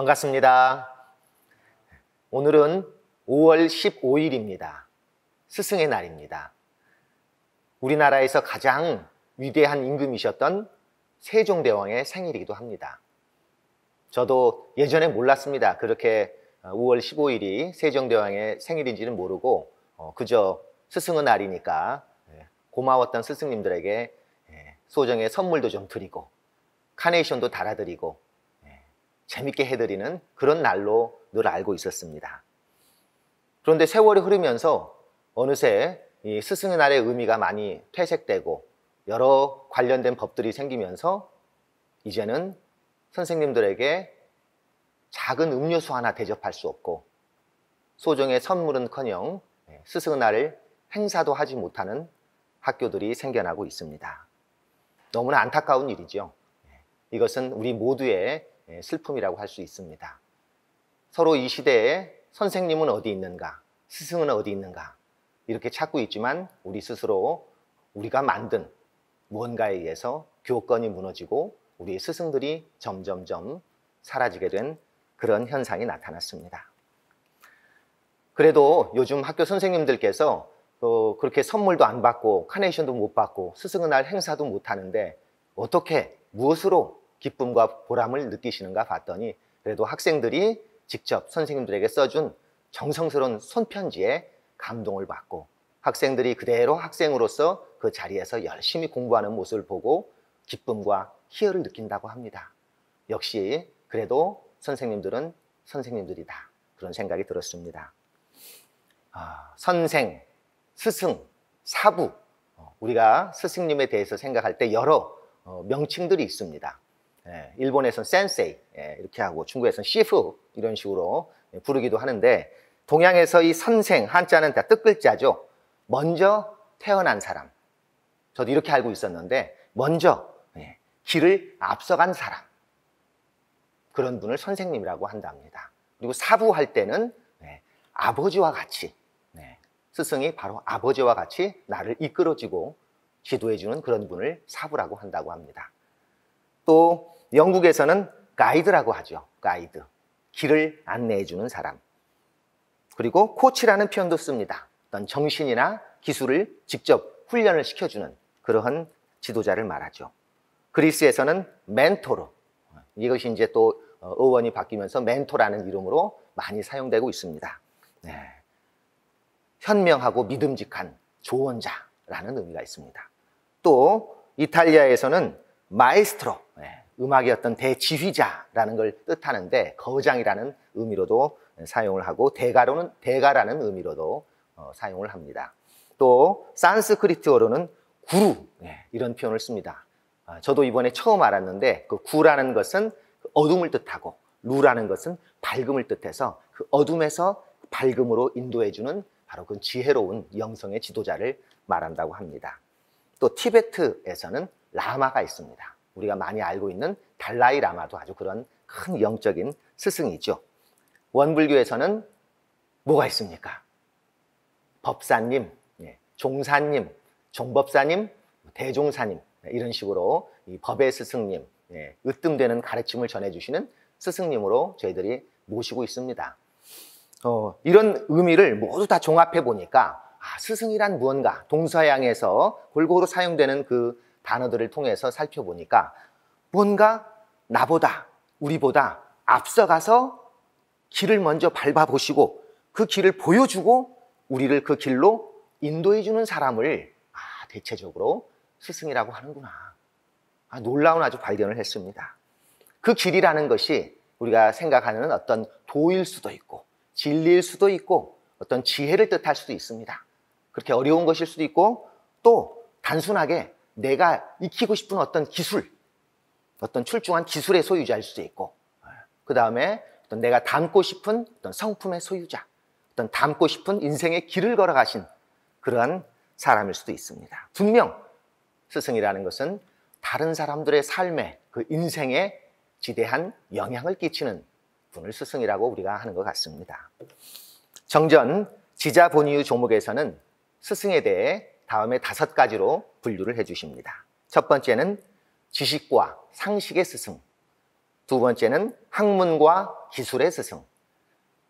반갑습니다. 오늘은 5월 15일입니다. 스승의 날입니다. 우리나라에서 가장 위대한 임금이셨던 세종대왕의 생일이기도 합니다. 저도 예전에 몰랐습니다. 그렇게 5월 15일이 세종대왕의 생일인지는 모르고 그저 스승의 날이니까 고마웠던 스승님들에게 소정의 선물도 좀 드리고 카네이션도 달아드리고 재밌게 해드리는 그런 날로 늘 알고 있었습니다. 그런데 세월이 흐르면서 어느새 이 스승의 날의 의미가 많이 퇴색되고 여러 관련된 법들이 생기면서 이제는 선생님들에게 작은 음료수 하나 대접할 수 없고 소정의 선물은커녕 스승의 날을 행사도 하지 못하는 학교들이 생겨나고 있습니다. 너무나 안타까운 일이죠. 이것은 우리 모두의 슬픔이라고 할 수 있습니다. 서로 이 시대에 선생님은 어디 있는가, 스승은 어디 있는가 이렇게 찾고 있지만 우리 스스로 우리가 만든 무언가에 의해서 교권이 무너지고 우리의 스승들이 점점점 사라지게 된 그런 현상이 나타났습니다. 그래도 요즘 학교 선생님들께서 그렇게 선물도 안 받고 카네이션도 못 받고 스승의 날 행사도 못 하는데 어떻게 무엇으로 기쁨과 보람을 느끼시는가 봤더니 그래도 학생들이 직접 선생님들에게 써준 정성스러운 손편지에 감동을 받고 학생들이 그대로 학생으로서 그 자리에서 열심히 공부하는 모습을 보고 기쁨과 희열을 느낀다고 합니다. 역시 그래도 선생님들은 선생님들이다. 그런 생각이 들었습니다. 선생, 스승, 사부 우리가 스승님에 대해서 생각할 때 여러 명칭들이 있습니다. 일본에서는 센세이 이렇게 하고 중국에서는 시프 이런 식으로 부르기도 하는데 동양에서 이 선생 한자는 다 뜻글자죠. 먼저 태어난 사람. 저도 이렇게 알고 있었는데 먼저 길을 앞서간 사람. 그런 분을 선생님이라고 한답니다. 그리고 사부할 때는 아버지와 같이 스승이 바로 아버지와 같이 나를 이끌어주고 지도해주는 그런 분을 사부라고 한다고 합니다. 또 영국에서는 가이드라고 하죠. 가이드. 길을 안내해주는 사람. 그리고 코치라는 표현도 씁니다. 어떤 정신이나 기술을 직접 훈련을 시켜주는 그러한 지도자를 말하죠. 그리스에서는 멘토르. 이것이 이제 또 어원이 바뀌면서 멘토라는 이름으로 많이 사용되고 있습니다. 현명하고 믿음직한 조언자라는 의미가 있습니다. 또 이탈리아에서는 마에스트로, 음악의 어떤 대지휘자라는 걸 뜻하는데 거장이라는 의미로도 사용을 하고 대가라는 의미로도 사용을 합니다. 또 산스크리트어로는 구루 이런 표현을 씁니다. 저도 이번에 처음 알았는데 그 구라는 것은 어둠을 뜻하고 루라는 것은 밝음을 뜻해서 그 어둠에서 밝음으로 인도해주는 바로 그 지혜로운 영성의 지도자를 말한다고 합니다. 또 티베트에서는 라마가 있습니다. 우리가 많이 알고 있는 달라이 라마도 아주 그런 큰 영적인 스승이죠. 원불교에서는 뭐가 있습니까? 법사님, 종사님, 종법사님, 대종사님 이런 식으로 이 법의 스승님, 으뜸되는 가르침을 전해주시는 스승님으로 저희들이 모시고 있습니다. 이런 의미를 모두 다 종합해 보니까 스승이란 무언가 동서양에서 골고루 사용되는 그 단어들을 통해서 살펴보니까 뭔가 나보다 우리보다 앞서가서 길을 먼저 밟아보시고 그 길을 보여주고 우리를 그 길로 인도해 주는 사람을 대체적으로 스승이라고 하는구나. 놀라운 아주 발견을 했습니다. 그 길이라는 것이 우리가 생각하는 어떤 도일 수도 있고 진리일 수도 있고 어떤 지혜를 뜻할 수도 있습니다. 그렇게 어려운 것일 수도 있고 또 단순하게 내가 익히고 싶은 어떤 기술, 어떤 출중한 기술의 소유자일 수도 있고 그 다음에 어떤 내가 닮고 싶은 어떤 성품의 소유자, 어떤 닮고 싶은 인생의 길을 걸어가신 그러한 사람일 수도 있습니다. 분명 스승이라는 것은 다른 사람들의 삶에 그 인생에 지대한 영향을 끼치는 분을 스승이라고 우리가 하는 것 같습니다. 정전 지자본의유 조목에서는 스승에 대해 다음에 5가지로 분류를 해주십니다. 첫 번째는 지식과 상식의 스승, 두 번째는 학문과 기술의 스승.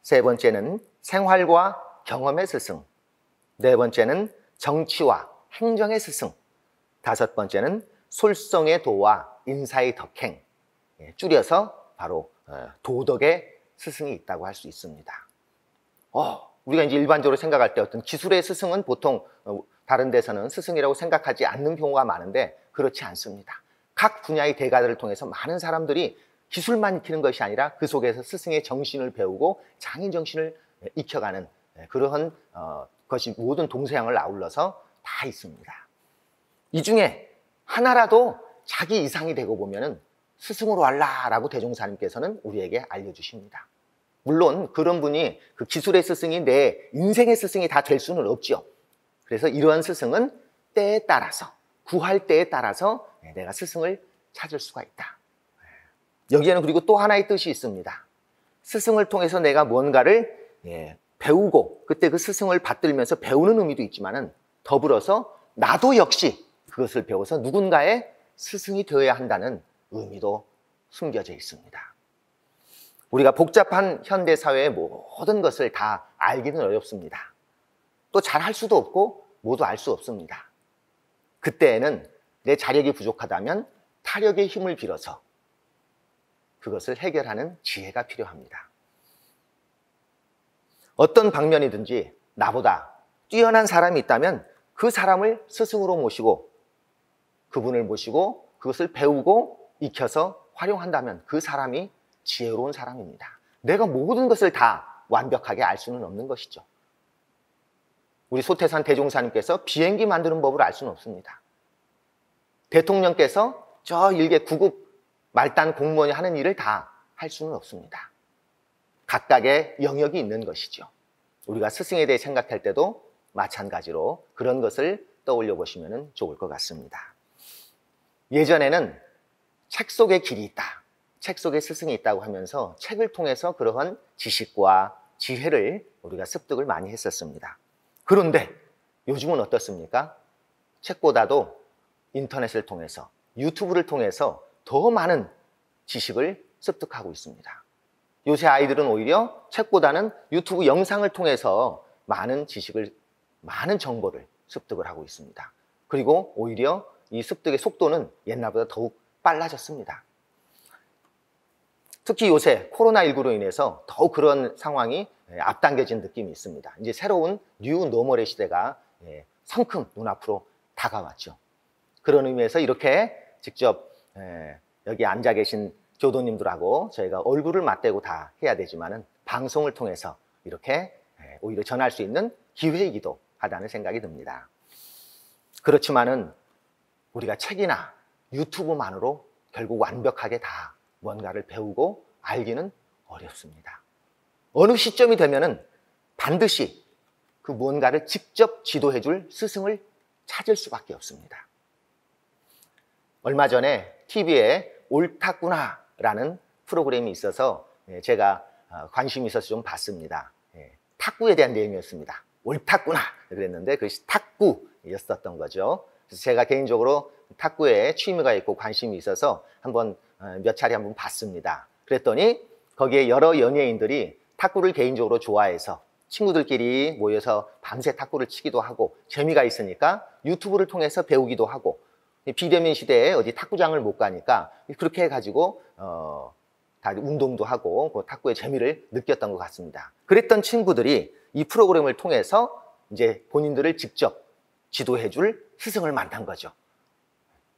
세 번째는 생활과 경험의 스승. 네 번째는 정치와 행정의 스승. 다섯 번째는 솔성의 도와 인사의 덕행. 줄여서 바로 도덕의 스승이 있다고 할 수 있습니다. 우리가 이제 일반적으로 생각할 때 어떤 기술의 스승은 보통 다른 데서는 스승이라고 생각하지 않는 경우가 많은데 그렇지 않습니다. 각 분야의 대가들을 통해서 많은 사람들이 기술만 익히는 것이 아니라 그 속에서 스승의 정신을 배우고 장인 정신을 익혀가는 그러한 것이 모든 동서양을 아울러서 다 있습니다. 이 중에 하나라도 자기 이상이 되고 보면은 스승으로 알라라고 대종사님께서는 우리에게 알려주십니다. 물론 그런 분이 그 기술의 스승이 내 인생의 스승이 다 될 수는 없죠. 그래서 이러한 스승은 때에 따라서, 구할 때에 따라서 내가 스승을 찾을 수가 있다. 여기에는 그리고 또 하나의 뜻이 있습니다. 스승을 통해서 내가 뭔가를 배우고 그때 그 스승을 받들면서 배우는 의미도 있지만은 더불어서 나도 역시 그것을 배워서 누군가의 스승이 되어야 한다는 의미도 숨겨져 있습니다. 우리가 복잡한 현대 사회의 모든 것을 다 알기는 어렵습니다. 또 잘할 수도 없고 모두 알 수 없습니다. 그때에는 내 자력이 부족하다면 타력의 힘을 빌어서 그것을 해결하는 지혜가 필요합니다. 어떤 방면이든지 나보다 뛰어난 사람이 있다면 그 사람을 스승으로 모시고 그분을 모시고 그것을 배우고 익혀서 활용한다면 그 사람이 지혜로운 사람입니다. 내가 모든 것을 다 완벽하게 알 수는 없는 것이죠. 우리 소태산 대종사님께서 비행기 만드는 법을 알 수는 없습니다. 대통령께서 저 일개 구급 말단 공무원이 하는 일을 다 할 수는 없습니다. 각각의 영역이 있는 것이죠. 우리가 스승에 대해 생각할 때도 마찬가지로 그런 것을 떠올려 보시면 좋을 것 같습니다. 예전에는 책 속에 길이 있다, 책 속에 스승이 있다고 하면서 책을 통해서 그러한 지식과 지혜를 우리가 습득을 많이 했었습니다. 그런데 요즘은 어떻습니까? 책보다도 인터넷을 통해서, 유튜브를 통해서 더 많은 지식을 습득하고 있습니다. 요새 아이들은 오히려 책보다는 유튜브 영상을 통해서 많은 지식을, 많은 정보를 습득을 하고 있습니다. 그리고 오히려 이 습득의 속도는 옛날보다 더욱 빨라졌습니다. 특히 요새 코로나19로 인해서 더욱 그런 상황이 앞당겨진 느낌이 있습니다. 이제 새로운 뉴 노멀의 시대가 성큼 눈앞으로 다가왔죠. 그런 의미에서 이렇게 직접 여기 앉아 계신 교도님들하고 저희가 얼굴을 맞대고 다 해야 되지만은 방송을 통해서 이렇게 오히려 전할 수 있는 기회이기도 하다는 생각이 듭니다. 그렇지만은 우리가 책이나 유튜브만으로 결국 완벽하게 다 뭔가를 배우고 알기는 어렵습니다. 어느 시점이 되면은 반드시 그 무언가를 직접 지도해 줄 스승을 찾을 수밖에 없습니다. 얼마 전에 TV에 옳다구나라는 프로그램이 있어서 제가 관심이 있어서 좀 봤습니다. 탁구에 대한 내용이었습니다. 옳다구나 그랬는데 그것이 탁구였었던 거죠. 그래서 제가 개인적으로 탁구에 취미가 있고 관심이 있어서 한번 몇 차례 한번 봤습니다. 그랬더니 거기에 여러 연예인들이 탁구를 개인적으로 좋아해서 친구들끼리 모여서 밤새 탁구를 치기도 하고 재미가 있으니까 유튜브를 통해서 배우기도 하고 비대면 시대에 어디 탁구장을 못 가니까 그렇게 해가지고 다 운동도 하고 그 탁구의 재미를 느꼈던 것 같습니다. 그랬던 친구들이 이 프로그램을 통해서 이제 본인들을 직접 지도해줄 스승을 만난 거죠.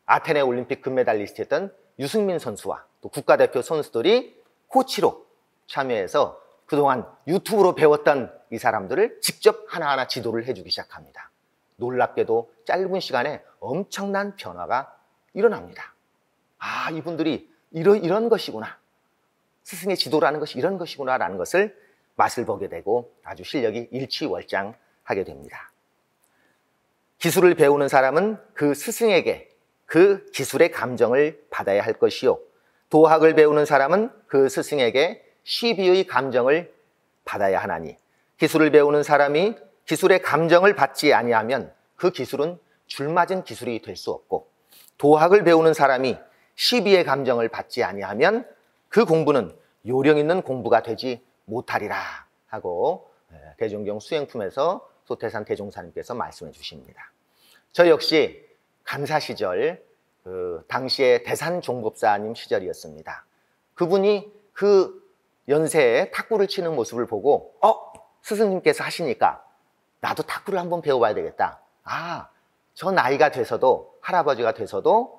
아테네 올림픽 금메달리스트였던 유승민 선수와 또 국가대표 선수들이 코치로 참여해서 그동안 유튜브로 배웠던 이 사람들을 직접 하나하나 지도를 해주기 시작합니다. 놀랍게도 짧은 시간에 엄청난 변화가 일어납니다. 아, 이분들이 이런 것이구나. 스승의 지도라는 것이 이런 것이구나 라는 것을 맛을 보게 되고 아주 실력이 일취월장하게 됩니다. 기술을 배우는 사람은 그 스승에게 그 기술의 감정을 받아야 할 것이요. 도학을 배우는 사람은 그 스승에게 시비의 감정을 받아야 하나니 기술을 배우는 사람이 기술의 감정을 받지 아니하면 그 기술은 줄맞은 기술이 될 수 없고 도학을 배우는 사람이 시비의 감정을 받지 아니하면 그 공부는 요령 있는 공부가 되지 못하리라 하고 대종경 수행품에서 소태산 대종사님께서 말씀해 주십니다. 저 역시 간사 시절 당시에 대산종법사님 시절이었습니다. 그분이 그 연세에 탁구를 치는 모습을 보고 스승님께서 하시니까 나도 탁구를 한번 배워봐야 되겠다. 저 나이가 돼서도 할아버지가 돼서도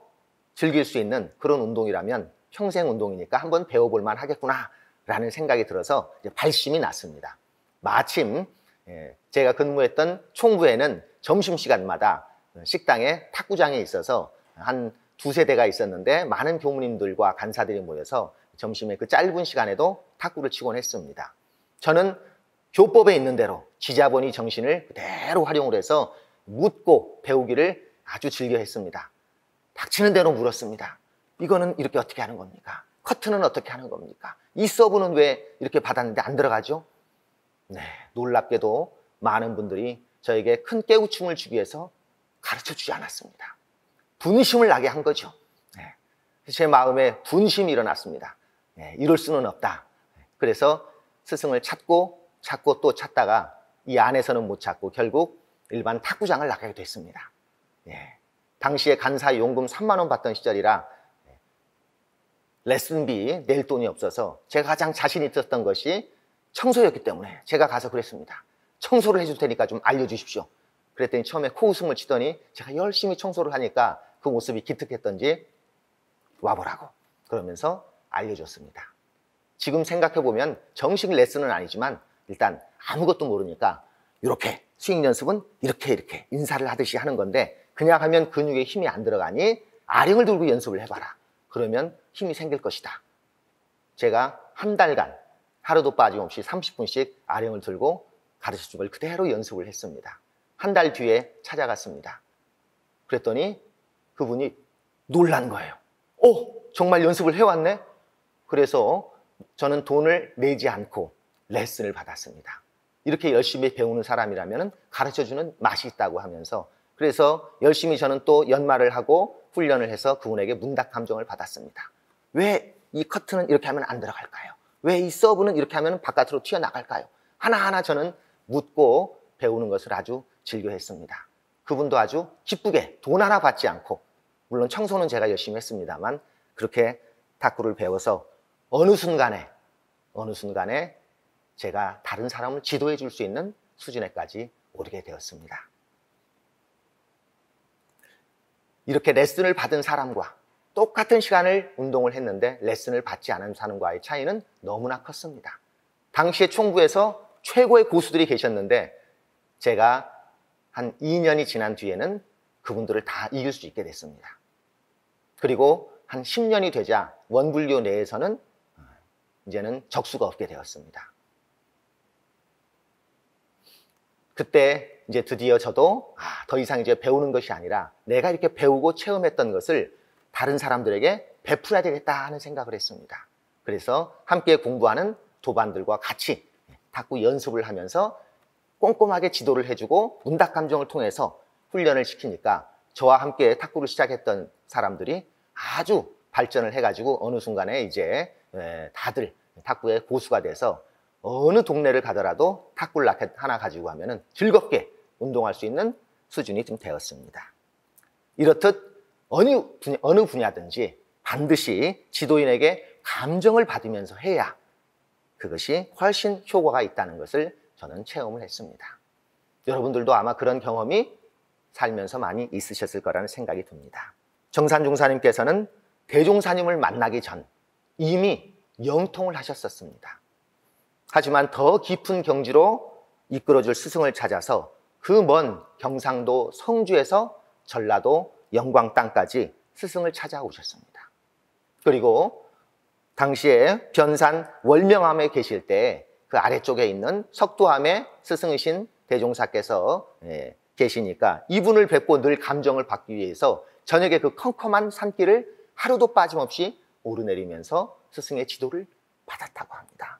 즐길 수 있는 그런 운동이라면 평생 운동이니까 한번 배워볼 만 하겠구나 라는 생각이 들어서 이제 발심이 났습니다. 마침 제가 근무했던 총부에는 점심시간마다 식당에 탁구장이 있어서 한 두세 대가 있었는데 많은 교무님들과 간사들이 모여서 점심에 그 짧은 시간에도 탁구를 치곤 했습니다. 저는 교법에 있는 대로 지자본의 정신을 그대로 활용을 해서 묻고 배우기를 아주 즐겨 했습니다. 닥치는 대로 물었습니다. 이거는 이렇게 어떻게 하는 겁니까? 커트는 어떻게 하는 겁니까? 이 서브는 왜 이렇게 받았는데 안 들어가죠? 네, 놀랍게도 많은 분들이 저에게 큰 깨우침을 주기 위해서 가르쳐 주지 않았습니다. 분심을 나게 한 거죠. 네, 제 마음에 분심이 일어났습니다. 네, 이럴 수는 없다. 그래서 스승을 찾고 또 찾다가 이 안에서는 못 찾고 결국 일반 탁구장을 나가게 됐습니다. 네, 당시에 간사 용금 3만 원 받던 시절이라 레슨비 낼 돈이 없어서 제가 가장 자신 있었던 것이 청소였기 때문에 제가 가서 그랬습니다. 청소를 해줄 테니까 좀 알려주십시오. 그랬더니 처음에 코웃음을 치더니 제가 열심히 청소를 하니까 그 모습이 기특했던지 와보라고 그러면서 알려줬습니다. 지금 생각해보면 정식 레슨은 아니지만 일단 아무것도 모르니까 이렇게 스윙 연습은 이렇게 인사를 하듯이 하는 건데 그냥 하면 근육에 힘이 안 들어가니 아령을 들고 연습을 해봐라. 그러면 힘이 생길 것이다. 제가 한 달간 하루도 빠짐없이 30분씩 아령을 들고 가르쳐준 걸 그대로 연습을 했습니다. 한 달 뒤에 찾아갔습니다. 그랬더니 그분이 놀란 거예요. 정말 연습을 해왔네? 그래서 저는 돈을 내지 않고 레슨을 받았습니다. 이렇게 열심히 배우는 사람이라면 가르쳐주는 맛이 있다고 하면서 그래서 열심히 저는 또 연말을 하고 훈련을 해서 그분에게 문답 감정을 받았습니다. 왜 이 커트는 이렇게 하면 안 들어갈까요? 왜 이 서브는 이렇게 하면 바깥으로 튀어나갈까요? 하나하나 저는 묻고 배우는 것을 아주 즐겨했습니다. 그분도 아주 기쁘게 돈 하나 받지 않고 물론 청소는 제가 열심히 했습니다만 그렇게 탁구를 배워서 어느 순간에 제가 다른 사람을 지도해 줄 수 있는 수준에까지 오르게 되었습니다. 이렇게 레슨을 받은 사람과 똑같은 시간을 운동을 했는데 레슨을 받지 않은 사람과의 차이는 너무나 컸습니다. 당시에 총부에서 최고의 고수들이 계셨는데 제가 한 2년이 지난 뒤에는 그분들을 다 이길 수 있게 됐습니다. 그리고 한 10년이 되자 원불교 내에서는 이제는 적수가 없게 되었습니다. 그때 이제 드디어 저도 더 이상 이제 배우는 것이 아니라 내가 이렇게 배우고 체험했던 것을 다른 사람들에게 베풀어야 되겠다 하는 생각을 했습니다. 그래서 함께 공부하는 도반들과 같이 탁구 연습을 하면서 꼼꼼하게 지도를 해주고 문답 감정을 통해서 훈련을 시키니까 저와 함께 탁구를 시작했던 사람들이 아주 발전을 해가지고 어느 순간에 이제 다들 탁구의 고수가 돼서 어느 동네를 가더라도 탁구 라켓 하나 가지고 가면은 즐겁게 운동할 수 있는 수준이 좀 되었습니다. 이렇듯 어느 분야든지 반드시 지도인에게 감정을 받으면서 해야 그것이 훨씬 효과가 있다는 것을 저는 체험을 했습니다. 여러분들도 아마 그런 경험이 살면서 많이 있으셨을 거라는 생각이 듭니다. 정산중사님께서는 대종사님을 만나기 전 이미 영통을 하셨었습니다. 하지만 더 깊은 경지로 이끌어줄 스승을 찾아서 그 먼 경상도 성주에서 전라도 영광 땅까지 스승을 찾아오셨습니다. 그리고 당시에 변산 월명암에 계실 때 그 아래쪽에 있는 석도암의 스승이신 대종사께서 계시니까 이분을 뵙고 늘 감정을 받기 위해서 저녁에 그 컴컴한 산길을 하루도 빠짐없이 오르내리면서 스승의 지도를 받았다고 합니다.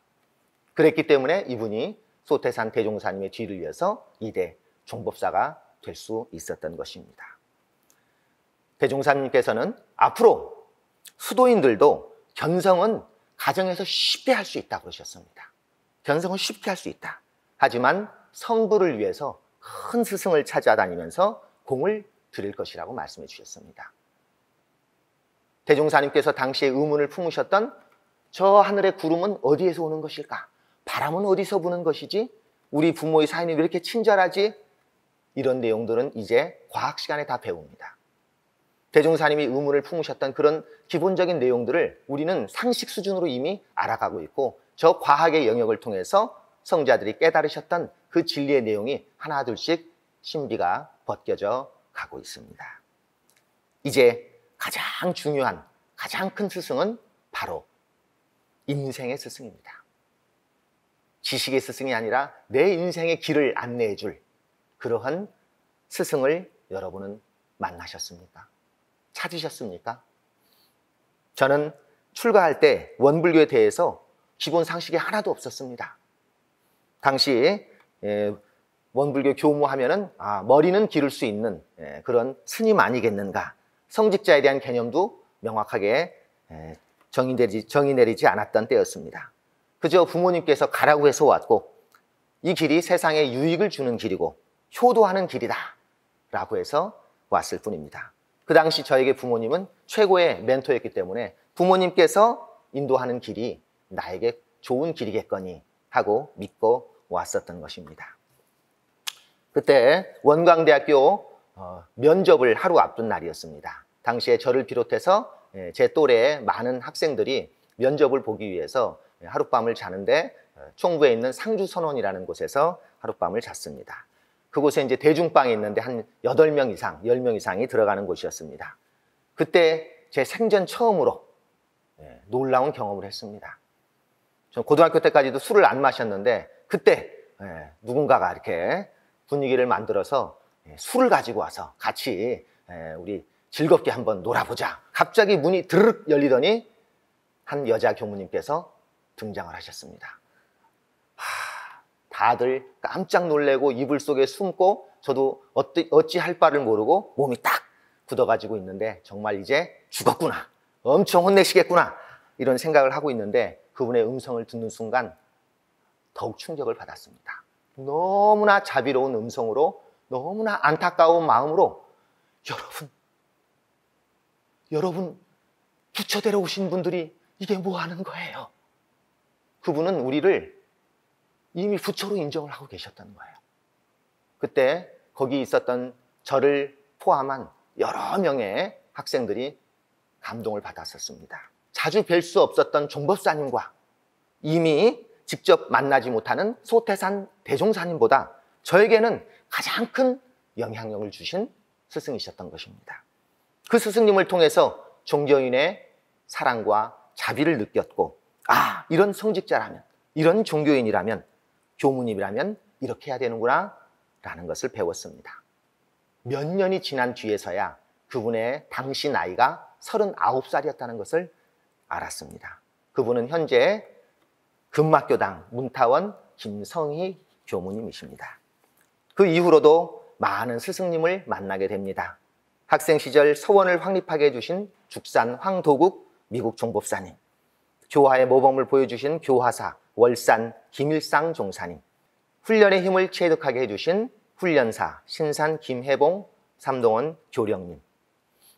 그랬기 때문에 이분이 소태산 대종사님의 뒤를 이어서 2대 종법사가 될 수 있었던 것입니다. 대종사님께서는 앞으로 수도인들도 견성은 가정에서 쉽게 할 수 있다고 그러셨습니다. 견성은 쉽게 할 수 있다. 하지만 성부를 위해서 큰 스승을 찾아다니면서 공을 들일 것이라고 말씀해 주셨습니다. 대종사님께서 당시에 의문을 품으셨던 저 하늘의 구름은 어디에서 오는 것일까? 바람은 어디서 부는 것이지? 우리 부모의 사인이 왜 이렇게 친절하지? 이런 내용들은 이제 과학 시간에 다 배웁니다. 대종사님이 의문을 품으셨던 그런 기본적인 내용들을 우리는 상식 수준으로 이미 알아가고 있고 저 과학의 영역을 통해서 성자들이 깨달으셨던 그 진리의 내용이 하나둘씩 신비가 벗겨져 가고 있습니다. 이제 가장 중요한, 가장 큰 스승은 바로 인생의 스승입니다. 지식의 스승이 아니라 내 인생의 길을 안내해 줄 그러한 스승을 여러분은 만나셨습니까? 찾으셨습니까? 저는 출가할 때 원불교에 대해서 기본 상식이 하나도 없었습니다. 당시 원불교 교무하면은 머리는 기를 수 있는 그런 스님 아니겠는가. 성직자에 대한 개념도 명확하게 정의 내리지 않았던 때였습니다. 그저 부모님께서 가라고 해서 왔고 이 길이 세상에 유익을 주는 길이고 효도하는 길이다 라고 해서 왔을 뿐입니다. 그 당시 저에게 부모님은 최고의 멘토였기 때문에 부모님께서 인도하는 길이 나에게 좋은 길이겠거니 하고 믿고 왔었던 것입니다. 그때 원광대학교 면접을 하루 앞둔 날이었습니다. 당시에 저를 비롯해서 제 또래의 많은 학생들이 면접을 보기 위해서 하룻밤을 자는데 총부에 있는 상주선원이라는 곳에서 하룻밤을 잤습니다. 그곳에 이제 대중방이 있는데 한 8명 이상, 10명 이상이 들어가는 곳이었습니다. 그때 제 생전 처음으로 놀라운 경험을 했습니다. 전 고등학교 때까지도 술을 안 마셨는데 그때 누군가가 이렇게 분위기를 만들어서 술을 가지고 와서 같이 우리 즐겁게 한번 놀아보자. 갑자기 문이 드르륵 열리더니 한 여자 교무님께서 등장을 하셨습니다. 다들 깜짝 놀래고 이불 속에 숨고 저도 어찌 할 바를 모르고 몸이 딱 굳어가지고 있는데 정말 이제 죽었구나. 엄청 혼내시겠구나. 이런 생각을 하고 있는데 그분의 음성을 듣는 순간 더욱 충격을 받았습니다. 너무나 자비로운 음성으로 너무나 안타까운 마음으로 여러분 부처되러 오신 분들이 이게 뭐 하는 거예요? 그분은 우리를 이미 부처로 인정을 하고 계셨다는 거예요. 그때 거기 있었던 저를 포함한 여러 명의 학생들이 감동을 받았었습니다. 자주 뵐 수 없었던 종법사님과 이미 직접 만나지 못하는 소태산 대종사님보다 저에게는 가장 큰 영향력을 주신 스승이셨던 것입니다. 그 스승님을 통해서 종교인의 사랑과 자비를 느꼈고 이런 성직자라면, 이런 종교인이라면, 교무님이라면 이렇게 해야 되는구나 라는 것을 배웠습니다. 몇 년이 지난 뒤에서야 그분의 당시 나이가 39살이었다는 것을 알았습니다. 그분은 현재 금막교당 문타원 김성희 교무님이십니다. 그 이후로도 많은 스승님을 만나게 됩니다. 학생 시절 서원을 확립하게 해주신 죽산 황도국 미국 종법사님, 교화의 모범을 보여주신 교화사 월산 김일상 종사님, 훈련의 힘을 체득하게 해주신 훈련사 신산 김해봉 삼동원 교령님,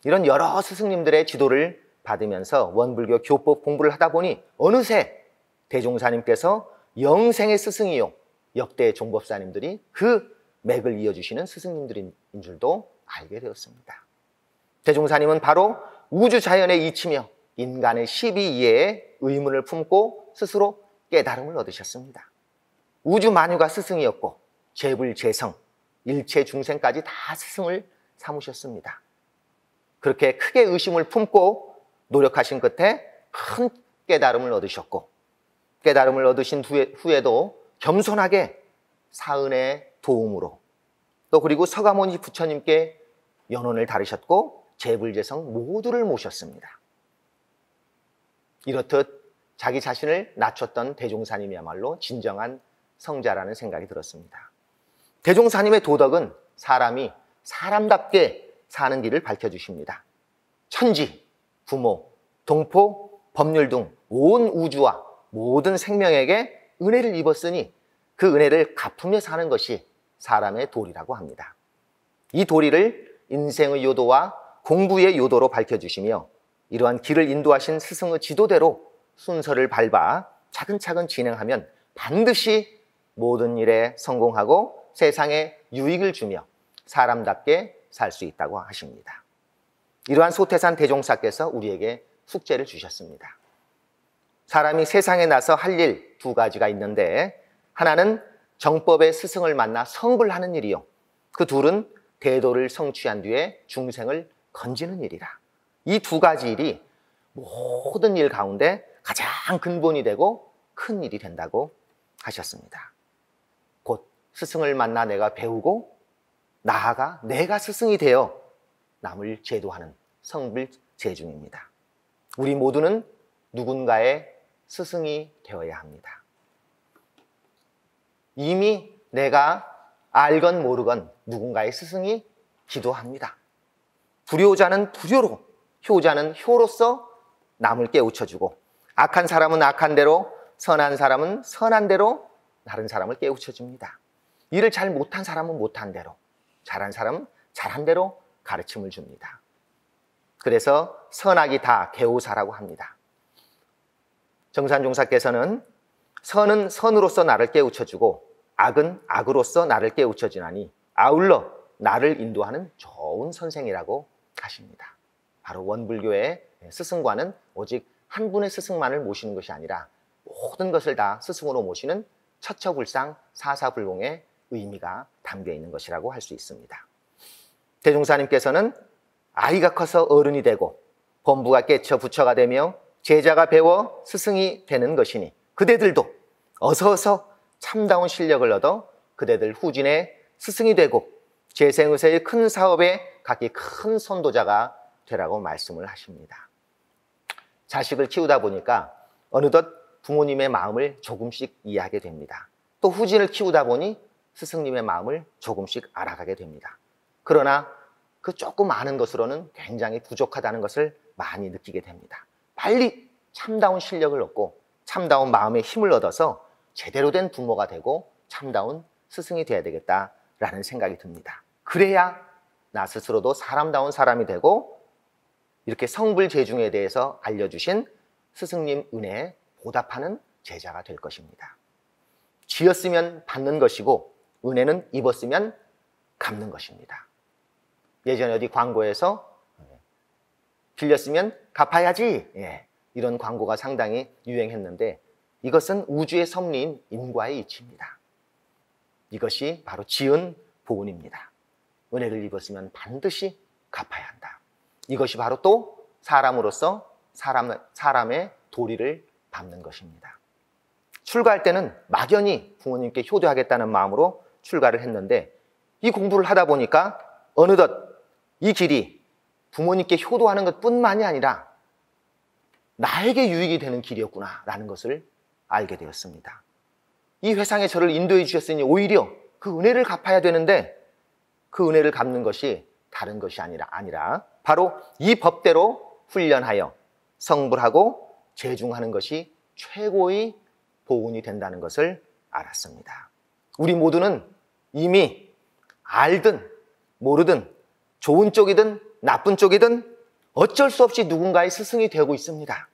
이런 여러 스승님들의 지도를 받으면서 원불교 교법 공부를 하다 보니 어느새 대종사님께서 영생의 스승이요 역대 종법사님들이 그 맥을 이어주시는 스승님들인 줄도 알게 되었습니다. 대종사님은 바로 우주자연의 이치며 인간의 시비이해에 의문을 품고 스스로 깨달음을 얻으셨습니다. 우주 만유가 스승이었고 재불재성, 일체 중생까지 다 스승을 삼으셨습니다. 그렇게 크게 의심을 품고 노력하신 끝에 큰 깨달음을 얻으셨고 깨달음을 얻으신 후에도 겸손하게 사은의 도움으로 또 그리고 서가모니 부처님께 연원을 다루셨고 재불재성 모두를 모셨습니다. 이렇듯 자기 자신을 낮췄던 대종사님이야말로 진정한 성자라는 생각이 들었습니다. 대종사님의 도덕은 사람이 사람답게 사는 길을 밝혀주십니다. 천지, 부모, 동포, 법률 등 온 우주와 모든 생명에게 은혜를 입었으니 그 은혜를 갚으며 사는 것이 사람의 도리라고 합니다. 이 도리를 인생의 요도와 공부의 요도로 밝혀주시며 이러한 길을 인도하신 스승의 지도대로 순서를 밟아 차근차근 진행하면 반드시 모든 일에 성공하고 세상에 유익을 주며 사람답게 살 수 있다고 하십니다. 이러한 소태산 대종사께서 우리에게 숙제를 주셨습니다. 사람이 세상에 나서 할 일 두 가지가 있는데 하나는 정법의 스승을 만나 성불하는 일이요. 그 둘은 대도를 성취한 뒤에 중생을 건지는 일이라. 이 두 가지 일이 모든 일 가운데 가장 근본이 되고 큰 일이 된다고 하셨습니다. 곧 스승을 만나 내가 배우고 나아가 내가 스승이 되어 남을 제도하는 성불제중입니다. 우리 모두는 누군가의 스승이 되어야 합니다. 이미 내가 알건 모르건 누군가의 스승이 기도합니다. 불효자는 불효로, 효자는 효로서 남을 깨우쳐주고 악한 사람은 악한 대로, 선한 사람은 선한 대로 다른 사람을 깨우쳐줍니다. 일을 잘 못한 사람은 못한 대로, 잘한 사람은 잘한 대로 가르침을 줍니다. 그래서 선악이 다 개오사라고 합니다. 정산종사께서는 선은 선으로서 나를 깨우쳐주고 악은 악으로서 나를 깨우쳐주나니 아울러 나를 인도하는 좋은 선생이라고 하십니다. 바로 원불교의 스승과는 오직 한 분의 스승만을 모시는 것이 아니라 모든 것을 다 스승으로 모시는 처처불상 사사불공의 의미가 담겨 있는 것이라고 할 수 있습니다. 대종사님께서는 아이가 커서 어른이 되고 범부가 깨쳐 부처가 되며 제자가 배워 스승이 되는 것이니 그대들도 어서 참다운 실력을 얻어 그대들 후진의 스승이 되고 재생의세의 큰 사업에 각기 큰 선도자가 되라고 말씀을 하십니다. 자식을 키우다 보니까 어느덧 부모님의 마음을 조금씩 이해하게 됩니다. 또 후진을 키우다 보니 스승님의 마음을 조금씩 알아가게 됩니다. 그러나 그 조금 아는 것으로는 굉장히 부족하다는 것을 많이 느끼게 됩니다. 빨리 참다운 실력을 얻고 참다운 마음의 힘을 얻어서 제대로 된 부모가 되고 참다운 스승이 되어야 되겠다라는 생각이 듭니다. 그래야 나 스스로도 사람다운 사람이 되고 이렇게 성불제중에 대해서 알려주신 스승님 은혜에 보답하는 제자가 될 것입니다. 지었으면 받는 것이고 은혜는 입었으면 갚는 것입니다. 예전에 어디 광고에서 빌렸으면 갚아야지, 이런 광고가 상당히 유행했는데 이것은 우주의 섭리인 인과의 이치입니다. 이것이 바로 지은 보은입니다. 은혜를 입었으면 반드시 갚아야 한다. 이것이 바로 또 사람으로서 사람의 도리를 밟는 것입니다. 출가할 때는 막연히 부모님께 효도하겠다는 마음으로 출가를 했는데 이 공부를 하다 보니까 어느덧 이 길이 부모님께 효도하는 것뿐만이 아니라 나에게 유익이 되는 길이었구나라는 것을 알게 되었습니다. 이 회상에 저를 인도해 주셨으니 오히려 그 은혜를 갚아야 되는데 그 은혜를 갚는 것이 다른 것이 아니라 바로 이 법대로 훈련하여 성불하고 제중하는 것이 최고의 보훈이 된다는 것을 알았습니다. 우리 모두는 이미 알든 모르든 좋은 쪽이든 나쁜 쪽이든 어쩔 수 없이 누군가의 스승이 되고 있습니다.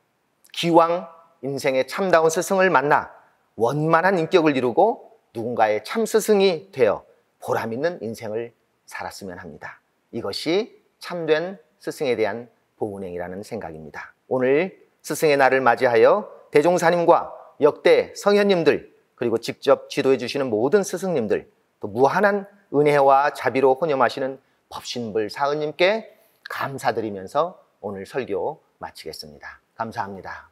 기왕 인생의 참다운 스승을 만나 원만한 인격을 이루고 누군가의 참 스승이 되어 보람 있는 인생을 살았으면 합니다. 이것이 참된 스승에 대한 보은행이라는 생각입니다. 오늘 스승의 날을 맞이하여 대종사님과 역대 성현님들 그리고 직접 지도해 주시는 모든 스승님들 또 무한한 은혜와 자비로 혼념하시는 법신불 사은님께 감사드리면서 오늘 설교 마치겠습니다. 감사합니다.